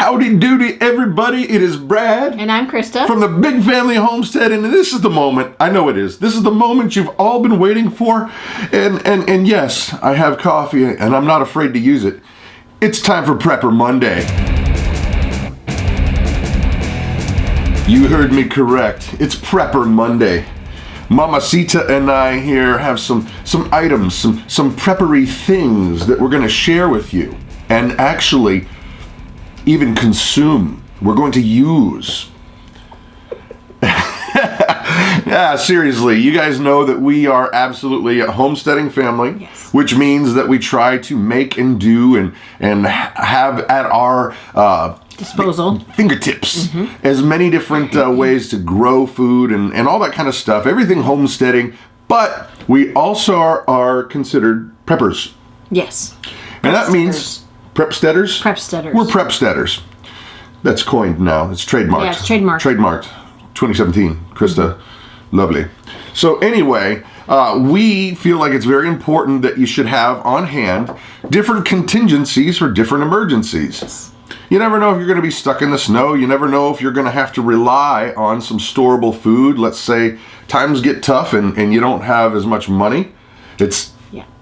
Howdy doody, everybody. It is Brad. And I'm Christa. From the Big Family Homestead. And this is the moment, I know it is, this is the moment you've all been waiting for. And yes, I have coffee and I'm not afraid to use it. It's time for Prepper Monday. You heard me correct. It's Prepper Monday. Mamacita and I here have some items, some preppery things that we're going to share with you. And actually, even consume. We're going to use. Yeah, seriously, you guys know that we are absolutely a homesteading family, yes. Which means that we try to make and do and have at our disposal fingertips as many different ways to grow food and all that kind of stuff. Everything homesteading, but we also are considered preppers. Yes. And that means Prepsteaders? Prepsteaders. We're Prepsteaders. That's coined now. It's trademarked. Yeah, it's trademarked. Trademarked. 2017. Christa. Lovely. So anyway, we feel like it's very important that you should have on hand different contingencies for different emergencies. Yes. You never know if you're going to be stuck in the snow. You never know if you're going to have to rely on some storable food. Let's say times get tough and you don't have as much money. It's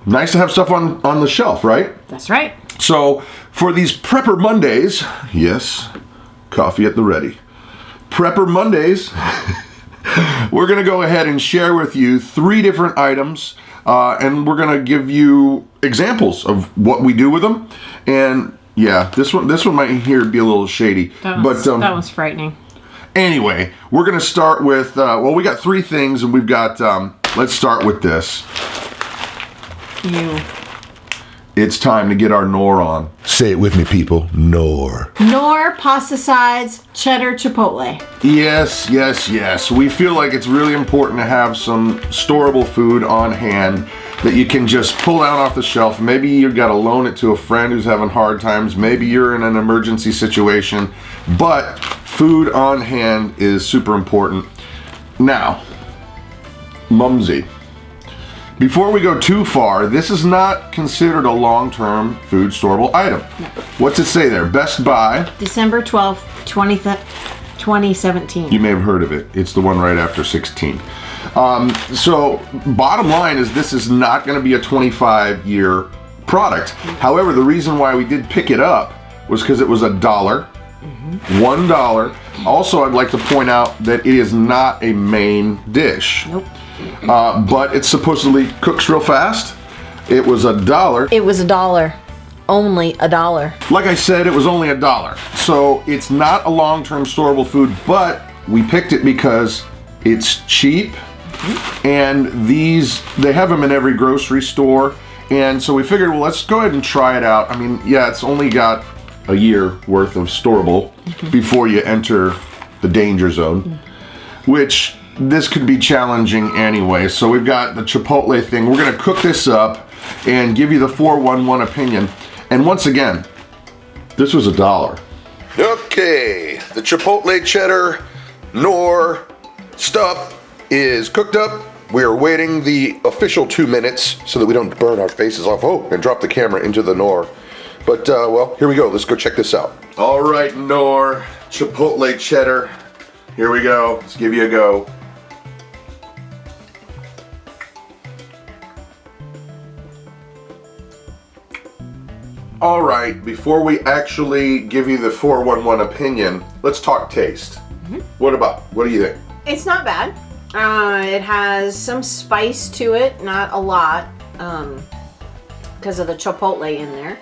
nice to have stuff on the shelf, right? That's right. So for these Prepper Mondays, yes, coffee at the ready. Prepper Mondays, we're going to go ahead and share with you 3 different items, and we're going to give you examples of what we do with them. And yeah, this one might here be a little shady, that was frightening. Anyway, we're going to start with well, we got 3 things, and we've got let's start with this. It's time to get our Knorr on. Say it with me, people. Knorr. Knorr pesticides, cheddar, chipotle. Yes, yes, yes. We feel like it's really important to have some storable food on hand that you can just pull out off the shelf. Maybe you've got to loan it to a friend who's having hard times. Maybe you're in an emergency situation. But food on hand is super important. Now, Mumsy. Before we go too far, this is not considered a long-term food storable item. No. What's it say there? Best Buy. December 12th, 2017. You may have heard of it. It's the one right after 16. So bottom line is this is not going to be a 25-year product. However, the reason why we did pick it up was because it was $1. $1. Also, I'd like to point out that it is not a main dish. Nope. But it supposedly cooks real fast. It was $1. It was $1. Only $1. Like I said, it was only $1. So it's not a long-term storable food, but we picked it because it's cheap. And they have them in every grocery store. And so we figured, well, let's go ahead and try it out. I mean, yeah, it's only got a year worth of storable before you enter the danger zone, which this could be challenging anyway. So we've got the Chipotle thing. We're going to cook this up and give you the 411 opinion. And once again, this was $1. Okay, the Chipotle Cheddar Knorr stuff is cooked up. We're waiting the official 2 minutes so that we don't burn our faces off. Oh, and drop the camera into the Knorr. But, well, here we go. Let's go check this out. All right, Knorr, Chipotle Cheddar. Here we go. Let's give you a go. All right, before we actually give you the 411 opinion, let's talk taste. What do you think? It's not bad. It has some spice to it, not a lot, because of the chipotle in there.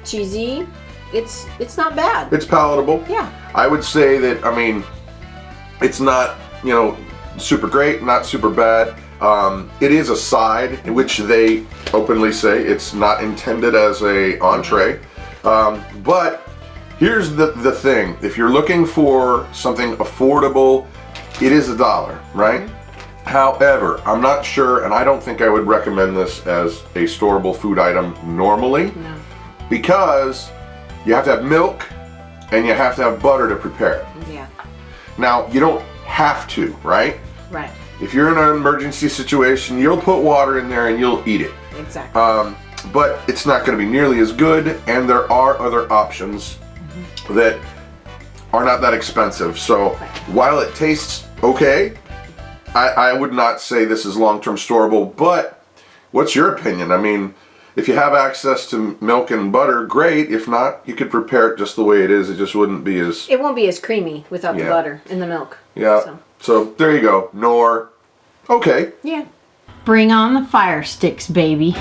Cheesy. It's not bad. It's palatable. Yeah. I would say that, I mean, it's not, super great, not super bad. It is a side, which they openly say it's not intended as a entree. But here's the thing. If you're looking for something affordable, it is $1, right? However, I'm not sure, and I don't think I would recommend this as a storable food item normally. No. Because you have to have milk and you have to have butter to prepare it. Yeah. Now, you don't have to, right? Right. If you're in an emergency situation, you'll put water in there and you'll eat it. Exactly. But it's not going to be nearly as good, and there are other options that are not that expensive. So while it tastes okay, I would not say this is long-term storable, but what's your opinion? I mean, if you have access to milk and butter, great. If not, you could prepare it just the way it is. It just wouldn't be as... It won't be as creamy without the butter in the milk. Yeah. So there you go. Nor. Okay. Yeah. Bring on the fire sticks, baby.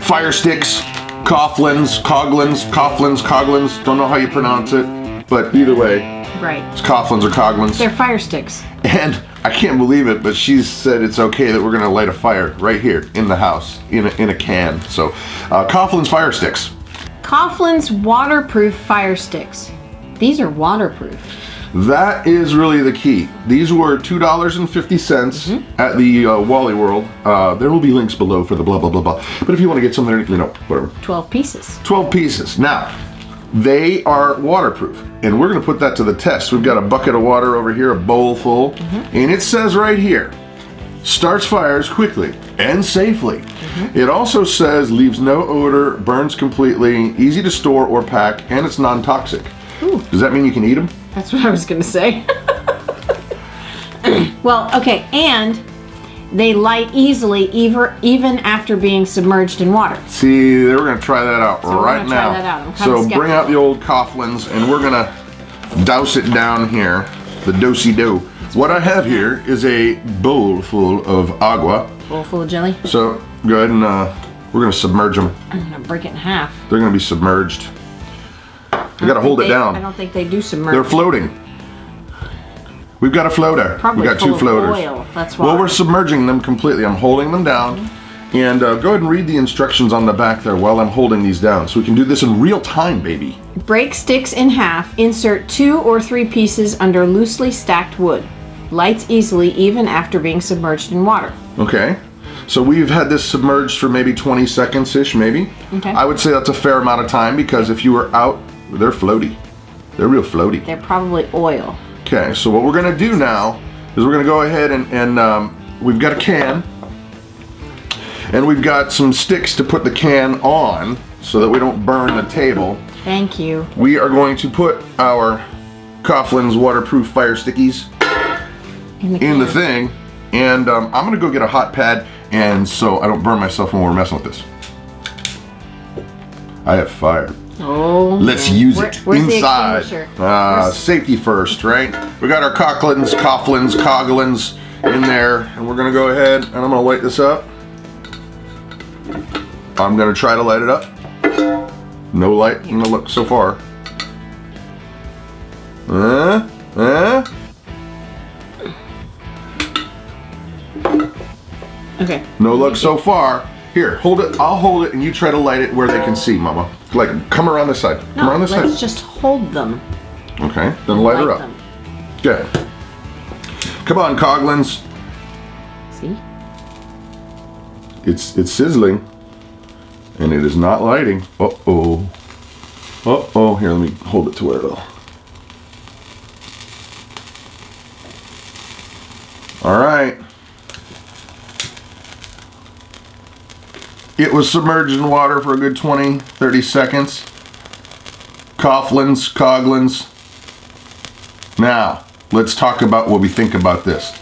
Fire sticks, Coughlins, Coughlins. Don't know how you pronounce it, but either way, Right. it's Coughlins or Coughlins. They're fire sticks. And I can't believe it, but she said it's okay that we're going to light a fire right here in the house in a can. So, Coughlin's fire sticks. Coughlin's waterproof fire sticks. These are waterproof. That is really the key. These were $2.50 at the Wally World. There will be links below for the blah, blah, blah, blah. But if you want to get some there, you know, whatever. 12 pieces. 12 pieces. Now, they are waterproof, and we're going to put that to the test. We've got a bucket of water over here, a bowl full, and it says right here, starts fires quickly and safely. It also says leaves no odor, burns completely, easy to store or pack, and it's non-toxic. Does that mean you can eat them? That's what I was going to say. Well, okay, and they light easily even after being submerged in water. See, we're going to try that out right now. Try that out. I'm kinda So skeptical. bring out the old Coughlins, and we're going to douse it down here, the do-si-do. What I have here is a bowl full of agua. Bowl full of jelly. So go ahead and we're going to submerge them. I'm going to break it in half. They're going to be submerged. You got to hold it down. I don't think they do submerge. They're floating. We've got a floater. Probably we got full two of floaters. oil. That's why. Well, we're submerging them completely. I'm holding them down. And go ahead and read the instructions on the back there while I'm holding these down. So we can do this in real time, baby. Break sticks in half. Insert 2 or 3 pieces under loosely stacked wood. Lights easily even after being submerged in water. Okay. So we've had this submerged for maybe 20 seconds-ish, maybe. Okay. I would say that's a fair amount of time because if you were out, they're floaty. They're real floaty. They're probably oil. Okay, so what we're gonna do now is we're gonna go ahead and we've got a can and we've got some sticks to put the can on so that we don't burn the table. Thank you. We are going to put our Coughlin's waterproof fire stickies in the thing, and I'm gonna go get a hot pad and so I don't burn myself when we're messing with this. I have fire. Oh, Let's use it where's the inside. extinguisher? Safety first, right? We got our Coughlins, Coughlins in there, and we're gonna go ahead and I'm gonna light this up. I'm gonna try to light it up. No light in the look so far. Okay. No luck so far. Here, hold it. I'll hold it, and you try to light it where they can see, Mama. Like, come around this side. Come around this let's side. just hold them. Okay, then light her up. them. Good. Come on, Coughlins. See? It's sizzling, and it is not lighting. Uh-oh. Uh-oh. Here, let me hold it to where it'll. All right. It was submerged in water for a good 20, 30 seconds. Coughlins. Now, let's talk about what we think about this.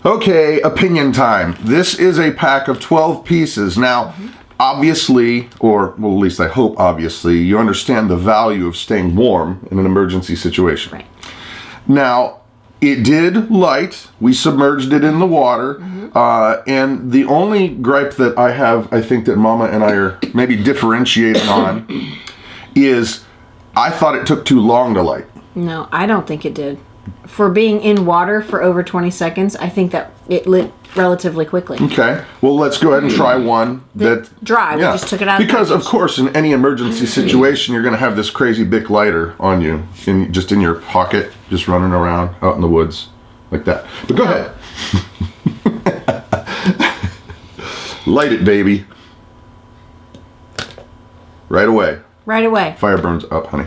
Okay, opinion time. This is a pack of 12 pieces. Now, obviously, or well, at least I hope obviously, you understand the value of staying warm in an emergency situation. Right. Now, it did light. We submerged it in the water. And the only gripe that I have, I think that Mama and I are maybe differentiating on, is I thought it took too long to light. No, I don't think it did. For being in water for over 20 seconds, I think that it lit relatively quickly. Okay, well, let's go ahead and try one that dry. We just took it out of the because of package. course in any emergency situation you're going to have this crazy Bic lighter on you just in your pocket, just running around out in the woods like that. But go ahead. Light it, baby. Right away. Right away. Fire burns up, honey.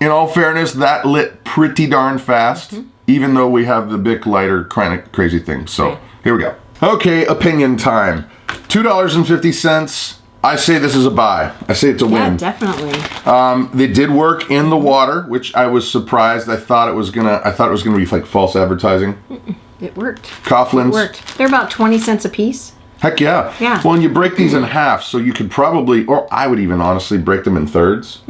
In all fairness, that lit pretty darn fast, even though we have the Bic lighter kind of crazy thing. So here we go. Okay, opinion time. $2.50 I say this is a buy. I say it's a Yeah, win. definitely. They did work in the water, which I was surprised. I thought it was gonna be like false advertising. It worked. Coughlins. It worked. They're about 20 cents a piece. Heck yeah. Yeah. Well, and you break these in half, so you could probably, or I would even honestly break them in thirds.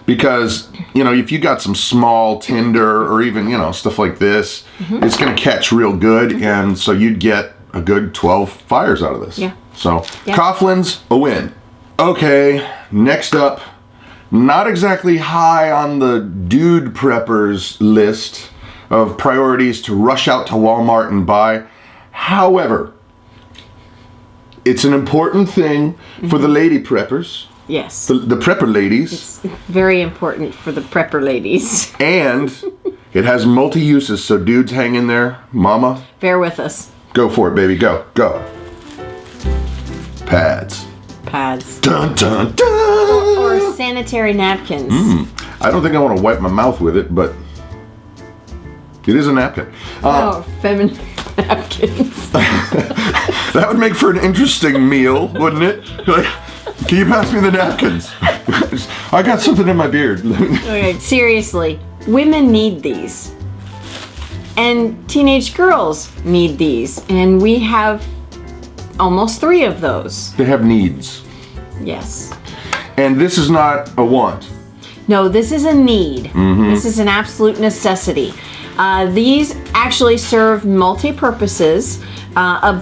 Because, you know, if you got some small tinder or even, you know, stuff like this, it's going to catch real good. And so you'd get a good 12 fires out of this. Yeah. So, Yeah. Coughlins, a win. Okay, next up, not exactly high on the dude preppers list of priorities to rush out to Walmart and buy. However, it's an important thing for the lady preppers, Yes. the prepper ladies, It's very important for the prepper ladies. and it has multi-uses, so dudes hang in there. Mama, Bear with us. go for it, baby, go, go. Pads. Pads. Dun, dun, dun. Or sanitary napkins. I don't think I want to wipe my mouth with it, but it is a napkin. Oh, feminine napkins. That would make for an interesting meal, wouldn't it? Like, can you pass me the napkins? I got something in my beard. Okay, seriously, women need these. And teenage girls need these. And we have almost 3 of those. They have needs. Yes. And this is not a want. No, this is a need. This is an absolute necessity. These actually serve multi-purposes.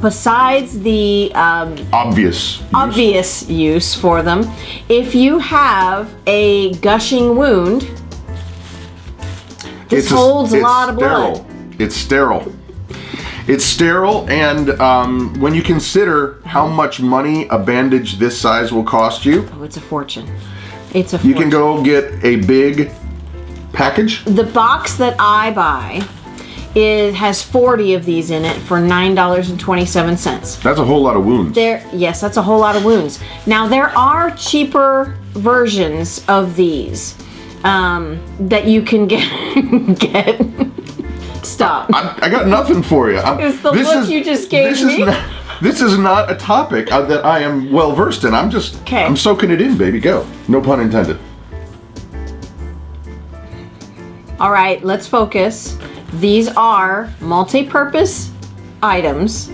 Besides the Obvious. obvious use for them, if you have a gushing wound, this holds a lot of blood. It's sterile. It's sterile, and when you consider how much money a bandage this size will cost you, Oh, it's a fortune. It's a you fortune. can go get a big package. The box that I buy has 40 of these in it for $9.27. That's a whole lot of wounds. Yes, that's a whole lot of wounds. Now there are cheaper versions of these that you can get. Stop. I got nothing for you. It's the look you just gave me. This is not a topic that I am well versed in. I'm soaking it in, baby. Go. No pun intended. All right, let's focus. These are multi-purpose items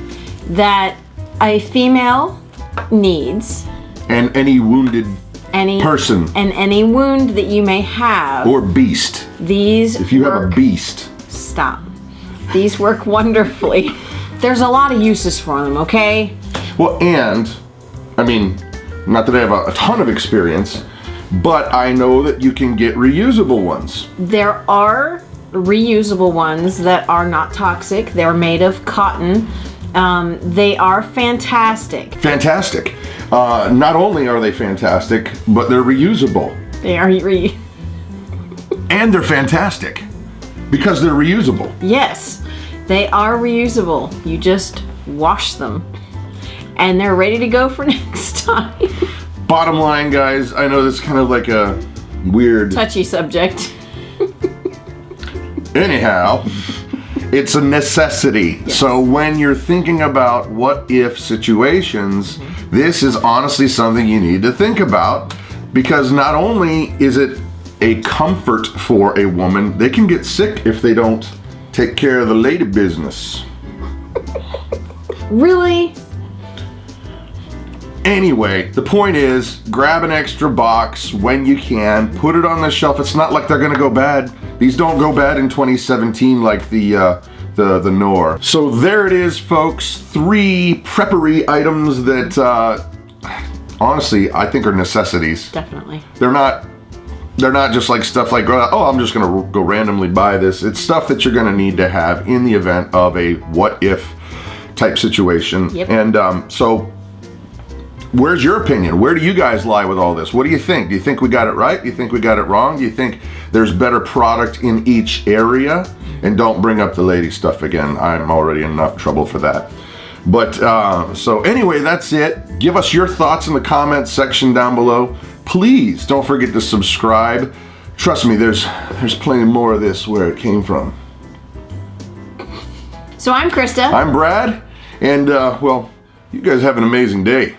that a female needs. And any wounded person. And any wound that you may have. Or beast. These If you have a beast. Stop. These work wonderfully. There's a lot of uses for them, okay? Well, and, I mean, not that I have a ton of experience, but I know that you can get reusable ones. There are reusable ones that are not toxic. They're made of cotton. They are fantastic. Fantastic. Not only are they fantastic, but they're reusable. They are And they're fantastic because they're reusable. Yes, they are reusable. You just wash them and they're ready to go for next time. Bottom line, guys, I know this is kind of like a weird... Touchy subject. Anyhow, it's a necessity. Yes. So when you're thinking about what if situations, this is honestly something you need to think about, because not only is it a comfort for a woman, they can get sick if they don't take care of the lady business. Really? Anyway, the point is, grab an extra box when you can, put it on the shelf. It's not like they're gonna go bad. These don't go bad in 2017 like the Nor. So there it is, folks. 3 preppery items that honestly I think are necessities. Definitely. They're not just like stuff like, oh, I'm just gonna go randomly buy this. It's stuff that you're gonna need to have in the event of a what if type situation. Yep. And so where's your opinion? Where do you guys lie with all this? What do you think? Do you think we got it right? Do you think we got it wrong? Do you think there's better product in each area? And don't bring up the lady stuff again. I'm already in enough trouble for that. But so anyway, that's it. Give us your thoughts in the comments section down below. Please don't forget to subscribe. Trust me, there's plenty more of this where it came from. So I'm Christa. I'm Brad, and well, you guys have an amazing day.